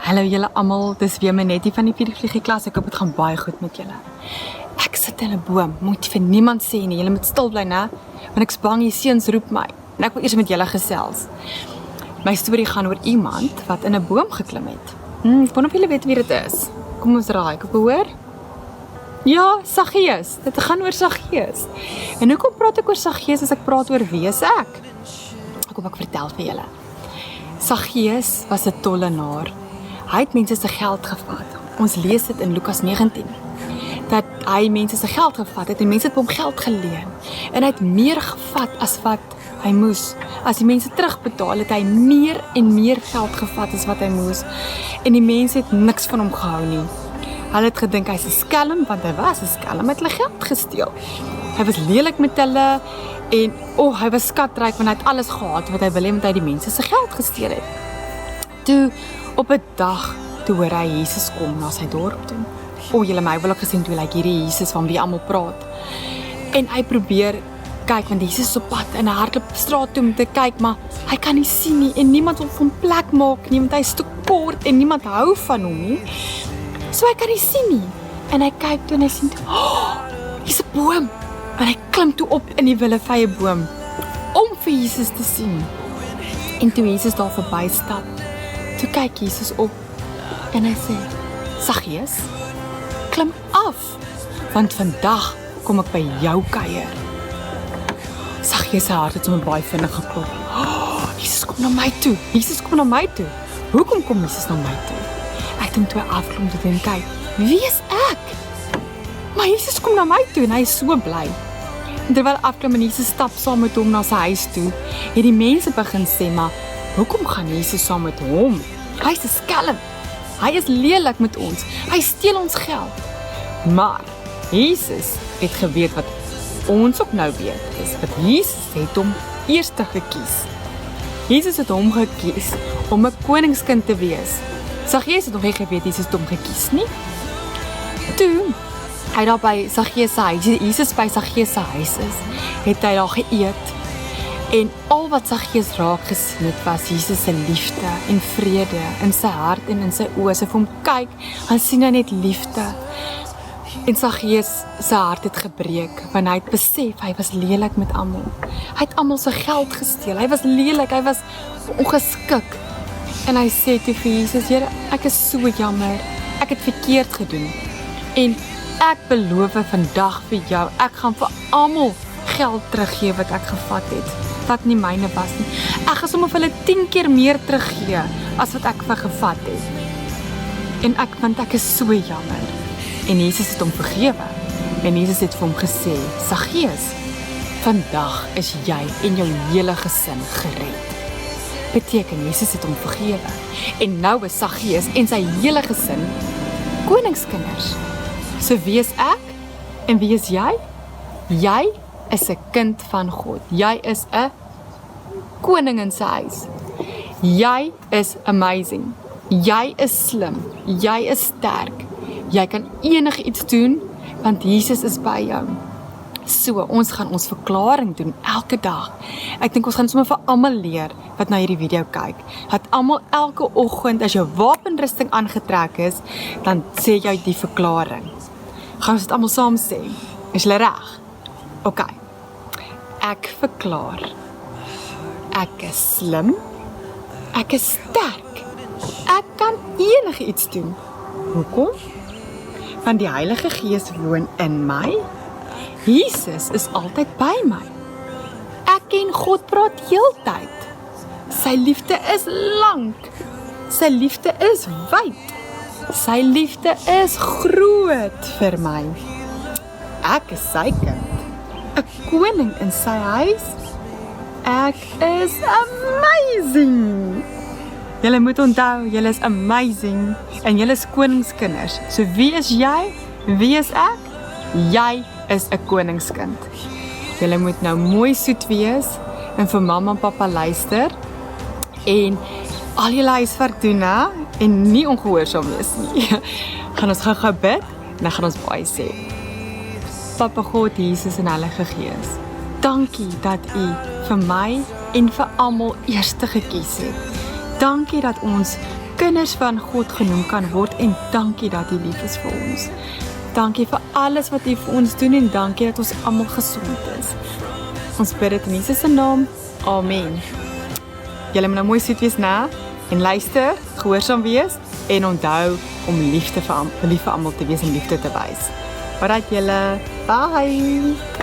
Hallo julle almal, dis weer my Nettie van die Viervliegie klas. Ek hoop dit gaan baie goed met julle. Ek sit in 'n boom, moet vir niemand sê nie. Julle moet stil bly, né? Want ek's bang die seuns roep my. En ek wil eers met julle gesels. My storie gaan oor iemand wat in 'n boom geklim het. Ek wonder of julle weet wie dit is. Kom ons raai, ek hoor. Ja, Saggeus. Dit gaan oor Saggeus. En hoekom praat ek oor Saggeus as ek praat oor wie is ek? Kom ek vertel vir julle. Saggeus was 'n tollenaar. Hy het mense se geld gevat. Ons lees dit in Lukas 19. Dat hy mense se geld gevat het en mense het hom geld geleen. En hy het meer gevat as wat hy moes. As die mense terugbetaal het hy meer en meer geld gevat as wat hy moes. En die mense het niks van hom gehou nie. Hulle het gedink hy's 'n skelm, want hy was 'n skelm, het hulle geld gesteel. Hy was lelik met hulle en hy was skatryk want hy het alles gehad wat hy wil hê, want hy die mense se geld gesteel het. Toe op 'n dag toe hoor hy Jesus kom na sy dorp toe. Julle my wil ook gesien toe lyk hierdie Jesus van wie almal praat. En hy probeer kyk want Jesus is op pad en hy hardloop straat toe om te kyk, maar hy kan nie sien nie en niemand wil van plek maak nie want hy is te kort en niemand hou van hom nie. So hy kan nie sien nie. En hy kyk toe en hy sien toe, hier's 'n boom. En hy klim toe op in die willevye boom om vir Jesus te sien. En toe Jesus daar verby stap, toe kyk Jesus op en hy sê, Saggeus, klim af, want vandag kom ek by jou kuier. Saggeus se hart het sommer baie vinnig geklop. Jesus kom na my toe. Jesus kom na my toe. Hoekom kom Jesus na my toe? Ek het hom toe afklom toe en kyk, wie is ek? Maar Jesus kom na my toe en hy is so bly. En terwyl afklim en Jesus stap saam met hom na sy huis toe, het die mense begin sê, maar hoekom gaan Jesus saam met hom? Hy is 'n skelm. Hy is lelik met ons. Hy steel ons geld. Maar Jesus het geweet wat ons ook nou weet, is wat Jesus het hom eerste gekies. Jesus het hom gekies om 'n koningskind te wees. Saggeus het nog nie geweet Jesus het hom gekies nie. Toe hy daar by Saggeus se huis, Jesus by Saggeus se huis is, het hy daar geëet. En al wat Saggeus raak gesien het, was Jesus se liefde en vrede in sy hart en in sy oë. As hy vir hom kyk, dan sien hy net liefde. En Saggeus se hart het gebreek, want hy het besef, hy was lelik met almal. Hy het almal se geld gesteel, hy was lelik, hy was ongeskik. En hy sê toe vir Jesus, Here, ek is so jammer, ek het verkeerd gedoen. En ek beloof vandag vir jou, ek gaan vir almal geld teruggee wat ek gevat het, wat nie myne was nie. Ek gaan sommer vir hulle 10 keer meer teruggee, as wat ek vir gevat het. En want ek is so jammer. En Jesus het hom vergewe. En Jesus het vir hom gesê, Saggeus, vandag is jy en jou hele gesin gered. Beteken, Jesus het hom vergewe. En nou is Saggeus en sy hele gesin koningskinders. So wie is ek? En wie is jy? Jy is 'n kind van God. Jy is 'n koning in sy huis. Jy is amazing. Jy is slim. Jy is sterk. Jy kan enigiets doen, want Jesus is by jou. So, ons gaan ons verklaring doen, elke dag. Ek dink ons gaan sommer vir almal leer, wat na hierdie video kyk. Dat almal elke oggend, as jou wapenrusting aangetrek is, dan sê jy die verklaring. Gaan ons dit almal saam sê? Is julle reg? OK. Ek verklaar. Ek is slim. Ek is sterk. Ek kan enigiets doen. Hoekom? Want die Heilige Gees woon in my. Jesus is altyd by my. Ek en God praat heeltyd. Sy liefde is lank. Sy liefde is wyd. Sy liefde is groot vir my. Ek is sy kind. 'n koning in sy huis. Ek is amazing. Julle moet onthou, julle is amazing en julle is koningskinders. So wie is jy? Wie is ek? Jy is 'n koningskind. Julle moet nou mooi soet wees en vir mamma en pappa luister en al julle huiswerk doen, hè? En nie ongehoorsaam wees nie. Gaan ons gou bid en dan gaan ons baie sê. Papa God, Jesus en Heilige Gees, dankie dat U vir my en vir almal eerste gekies het. Dankie dat ons kinders van God genoem kan word en dankie dat U lief is vir ons. Dankie vir alles wat U vir ons doen en dankie dat ons almal gesond is. Ons bid dit in Jesus se naam. Amen. Julle moet nou mooi soet wees, né? En luister, gehoorsaam wees en onthou om lief vir almal te wees en liefde te wys. Alright julle, bye!